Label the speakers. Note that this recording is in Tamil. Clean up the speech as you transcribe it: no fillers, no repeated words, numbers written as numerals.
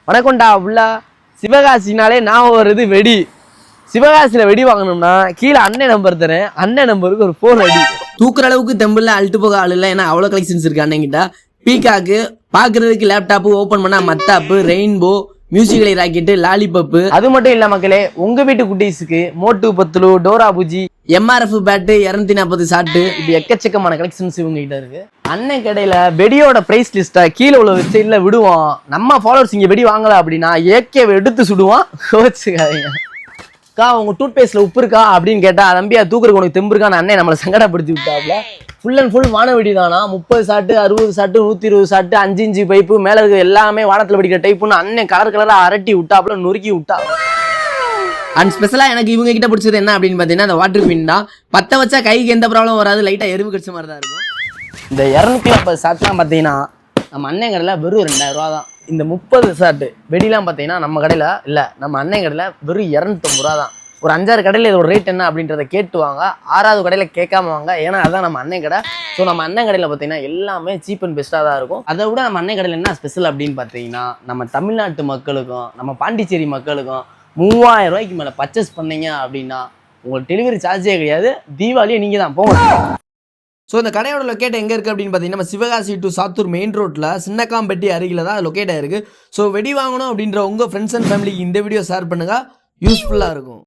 Speaker 1: வணக்கம்டா உள்ள சிவகாசினாலே நான் வருது வெடி. சிவகாசியில வெடி வாங்கணும்னா கீழே அண்ணன் நம்பர் தரேன், அண்ணன் நம்பருக்கு ஒரு போன் அடி.
Speaker 2: தூக்குற அளவுக்கு தெம்பில் அழுட்டு போக ஆள் இல்லை, ஏன்னா அவ்வளோ கலெக்ஷன்ஸ் இருக்கு அண்ணங்கிட்ட. பீகாக்கு பார்க்கறதுக்கு லேப்டாப்பு, ஓப்பன் பண்ணா மத்தாப்பு, ரெயின்போ, மியூசிக்கலை ராக்கெட்டு, லாலிபப்பு.
Speaker 1: அது மட்டும் இல்ல மக்களே, உங்க வீட்டு குட்டீஸுக்கு மோட்டு பத்துலு, டோரா பூஜி,
Speaker 2: எம்ஆர்எஃப் பேட்டு, 240 ஷாட்டு,
Speaker 1: இப்படி எக்கச்சக்கமான கலெக்ஷன்ஸ் இவங்க கிட்ட இருக்கு. அண்ணன் கடையில வெடியோட பிரைஸ் லிஸ்ட்டை கீழே உள்ள வெப்சைட்ல விடுவான். நம்ம ஃபாலோவர்ஸ் இங்க வெடி வாங்கல அப்படின்னா ஏகேவை எடுத்து சுடுவான். கோச்சுக்காதீங்க. அக்கா உங்க டூத் பேஸ்ட்ல உப்பு இருக்கா அப்படின்னு கேட்டா, தம்பியா தூக்குறக்கு உனக்கு தெம்பு இருக்கான்னு அண்ணன் நம்மளை சங்கடப்படுத்தி விட்டாப்ல. ஃபுல் அண்ட் ஃபுல் வான வெடி தானா, 30 shot, 60 shot, 120 shot, 5 inch pipe, மேல இருக்க எல்லாமே வானத்துல வெடிக்கிற டைப்புன்னு அண்ணன் கலர் கலரா அரட்டி விட்டாப்ல, நொறுக்கி விட்டா.
Speaker 2: அண்ட் ஸ்பெஷலாக எனக்கு இவங்க கிட்ட பிடிச்சது என்ன அப்படின்னு பார்த்தீங்கன்னா, அந்த வாட்டர் பின் தான். பற்ற வச்சா கைக்கு எந்த ப்ராப்ளம் வராது, லைட்டாக எறும்பு கடிச்ச மாதிரி தான் இருக்கும்.
Speaker 1: இந்த 250 ஷாட்லாம் பார்த்தீங்கன்னா நம்ம அண்ணன் கடையில் வெறும் 2000 ரூபா தான். இந்த 30 ஷாட்டு வெடிலாம் பார்த்தீங்கன்னா நம்ம கடையில் இல்லை, நம்ம அண்ணன் கடையில் வெறும் 250 ரூபா தான். ஒரு 5-6 கடையில் இதோட ரேட் என்ன அப்படின்றத கேட்டுவாங்க, 6வது கடையில் கேட்காம வாங்க, ஏன்னா அதுதான் நம்ம அண்ணன் கடை. ஸோ நம்ம அண்ணன் கடையில் பார்த்தீங்கன்னா எல்லாமே சீப் அண்ட் பெஸ்ட்டாக தான் இருக்கும். அதை விட நம்ம அண்ணன் கடையில் என்ன ஸ்பெஷல் அப்படின்னு பார்த்தீங்கன்னா, நம்ம தமிழ்நாட்டு மக்களுக்கும் நம்ம பாண்டிச்சேரி மக்களுக்கும் 3000 ரூபாய்க்கு மேலே பர்ச்சேஸ் பண்ணீங்க அப்படின்னா உங்களுக்கு டெலிவரி சார்ஜே கிடையாது. தீபாவளியை நீங்கள் தான் போங்க.
Speaker 2: ஸோ இந்த கடையோட லொக்கேட் எங்கே இருக்குது அப்படின்னு பார்த்தீங்கன்னா, நம்ம சிவகாசி டு சாத்தூர் மெயின் ரோட்டில் சின்னக்காம்பட்டி அருகில் தான் லொக்கேட் ஆயிருக்கு. ஸோ வெடி வாங்கணும் அப்படின்ற உங்கள் ஃப்ரெண்ட்ஸ் அண்ட் ஃபேமிலிக்கு இந்த வீடியோ ஷேர் பண்ணுங்கள், யூஸ்ஃபுல்லாக இருக்கும்.